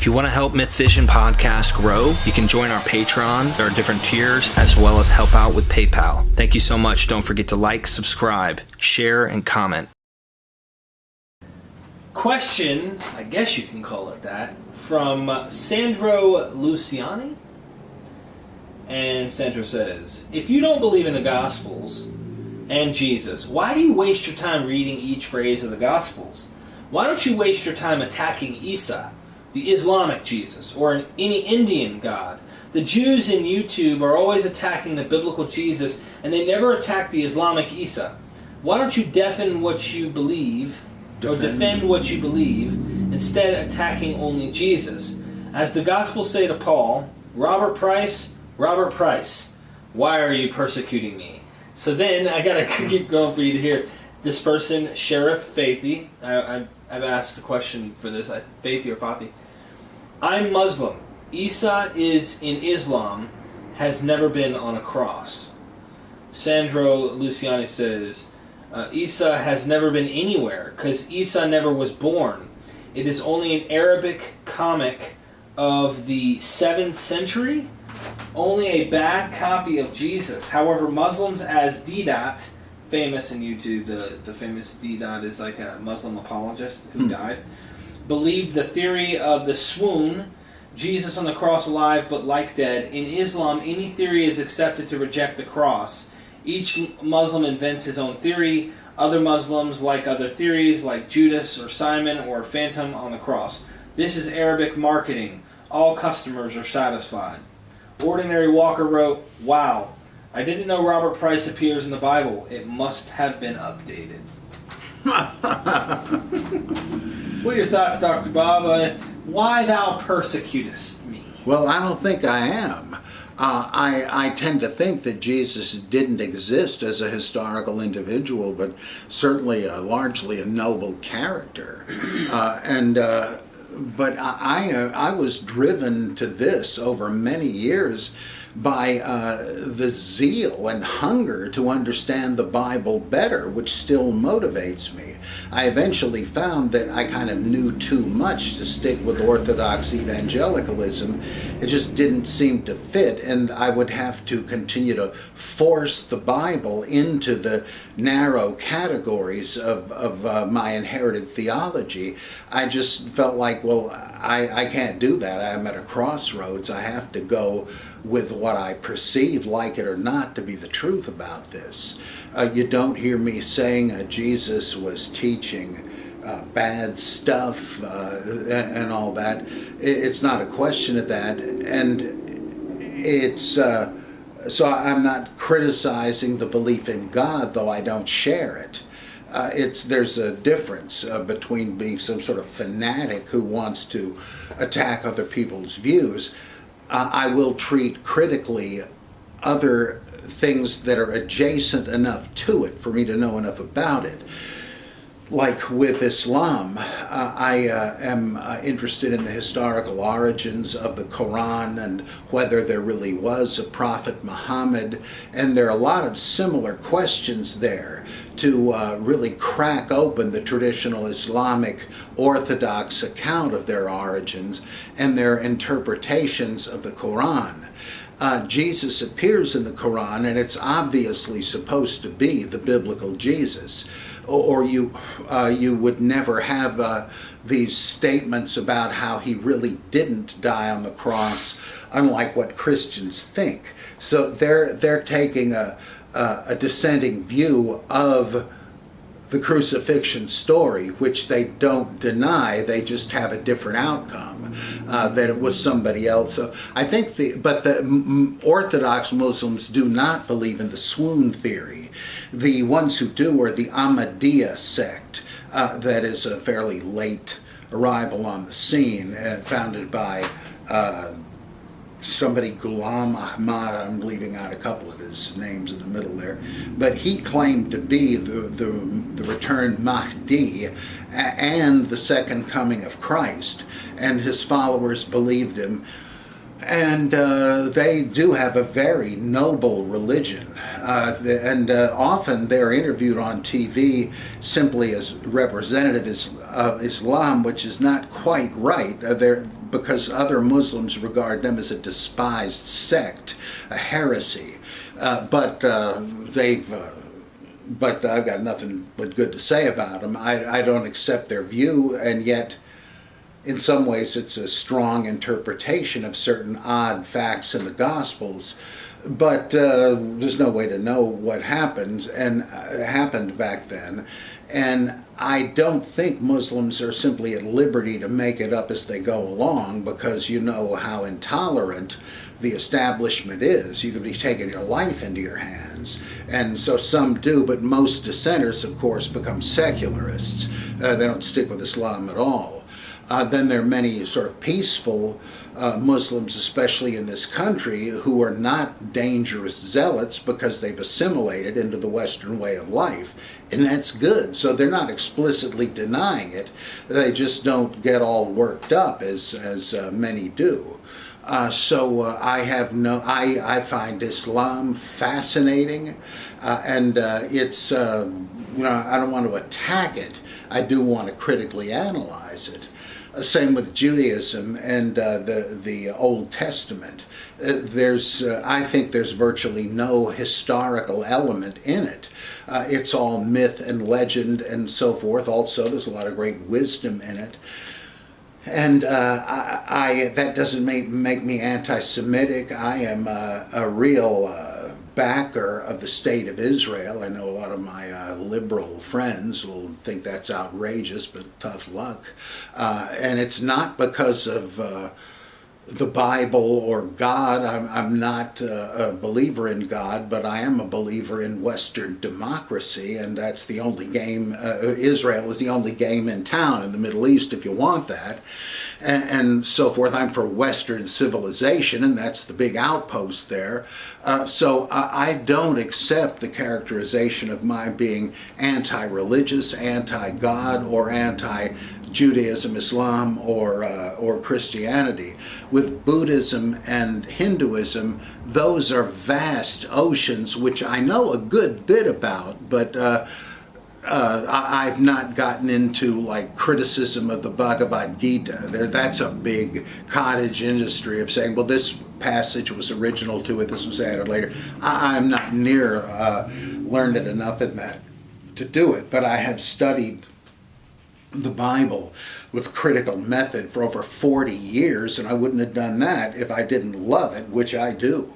If you want to help Myth Vision Podcast grow, you can join our Patreon. There are different tiers, as well as help out with PayPal. Thank you so much. Don't forget to like, subscribe, share, and comment. Question, I guess you can call it that, from Sandro Luciani. And Sandro says, if you don't believe in the Gospels and Jesus, why do you waste your time reading each phrase of the Gospels? Why don't you waste your time attacking Isa, the Islamic Jesus, or any Indian god? The Jews in YouTube are always attacking the biblical Jesus, and they never attack the Islamic Isa. Why don't you defend what you believe, or defend what you believe, instead attacking only Jesus? As the Gospels say to Paul, Robert Price, why are you persecuting me? So then, I gotta keep going for you to hear. This person, Sheriff Fathi, I've asked the question for this, Fathi or Fathi. I'm Muslim. Isa is in Islam, has never been on a cross. Sandro Luciani says, Isa has never been anywhere, because Isa never was born. It is only an Arabic comic of the 7th century, only a bad copy of Jesus. However, Muslims as D-Dot, famous in YouTube, the famous D-Dot is like a Muslim apologist who died, believed the theory of the swoon, Jesus on the cross alive but like dead. In Islam, any theory is accepted to reject the cross. Each Muslim invents his own theory. Other Muslims like other theories, like Judas or Simon or Phantom on the cross. This is Arabic marketing. All customers are satisfied. Ordinary Walker wrote, wow, I didn't know Robert Price appears in the Bible. It must have been updated. What are your thoughts, Dr. Bob? Why thou persecutest me? Well, I don't think I am. I tend to think that Jesus didn't exist as a historical individual, but certainly largely a noble character. But I was driven to this over many years by the zeal and hunger to understand the Bible better, which still motivates me. I eventually found that I kind of knew too much to stick with Orthodox evangelicalism. It just didn't seem to fit, and I would have to continue to force the Bible into the narrow categories of my inherited theology. I just felt like, well, I can't do that. I'm at a crossroads. I have to go with what I perceive, like it or not, to be the truth about this. You don't hear me saying Jesus was teaching bad stuff and all that. It's not a question of that, and it's so I'm not criticizing the belief in God, though I don't share it. There's a difference between being some sort of fanatic who wants to attack other people's views. I will treat critically other things that are adjacent enough to it for me to know enough about it. Like with Islam, I am interested in the historical origins of the Quran and whether there really was a Prophet Muhammad, and there are a lot of similar questions there to really crack open the traditional Islamic Orthodox account of their origins and their interpretations of the Quran. Jesus appears in the Quran, and it's obviously supposed to be the biblical Jesus, or you would never have these statements about how he really didn't die on the cross, unlike what Christians think. So they're taking a dissenting view of the crucifixion story, which they don't deny. They just have a different outcome, that it was somebody else. So I think the Orthodox Muslims do not believe in the swoon theory. The ones who do are the Ahmadiyya sect, that is a fairly late arrival on the scene, founded by somebody, Ghulam Ahmad. I'm leaving out a couple of his names in the middle there, but he claimed to be the returned Mahdi and the second coming of Christ, and his followers believed him. And they do have a very noble religion. often they're interviewed on TV simply as representatives of Islam, which is not quite right. Because other Muslims regard them as a despised sect, a heresy. But I've got nothing but good to say about them. I don't accept their view, and yet in some ways it's a strong interpretation of certain odd facts in the Gospels. But there's no way to know what happened back then. And I don't think Muslims are simply at liberty to make it up as they go along, because you know how intolerant the establishment is. You could be taking your life into your hands. And so some do, but most dissenters, of course, become secularists. They don't stick with Islam at all. Then there are many sort of peaceful Muslims, especially in this country, who are not dangerous zealots because they've assimilated into the Western way of life. And that's good. So they're not explicitly denying it. They just don't get all worked up as many do. I find Islam fascinating, and it's I don't want to attack it. I do want to critically analyze it. Same with Judaism and the Old Testament. I think there's virtually no historical element in it. It's all myth and legend and so forth. Also, there's a lot of great wisdom in it. And that doesn't make me anti-Semitic. I am a real backer of the state of Israel. I know a lot of my liberal friends will think that's outrageous, but tough luck. And it's not because of the Bible or God. I'm not a believer in God, but I am a believer in Western democracy, and that's the only game. Israel is the only game in town in the Middle East, if you want that, and so forth. I'm for Western civilization, and that's the big outpost there. So I don't accept the characterization of my being anti-religious, anti-God, or anti-Judaism, Islam, or Christianity. With Buddhism and Hinduism, those are vast oceans, which I know a good bit about, but I've not gotten into like criticism of the Bhagavad Gita. That's a big cottage industry of saying, well, this passage was original to it, this was added later. I'm not near learned enough in that to do it, but I have studied the Bible with critical method for over 40 years, and I wouldn't have done that if I didn't love it, which I do.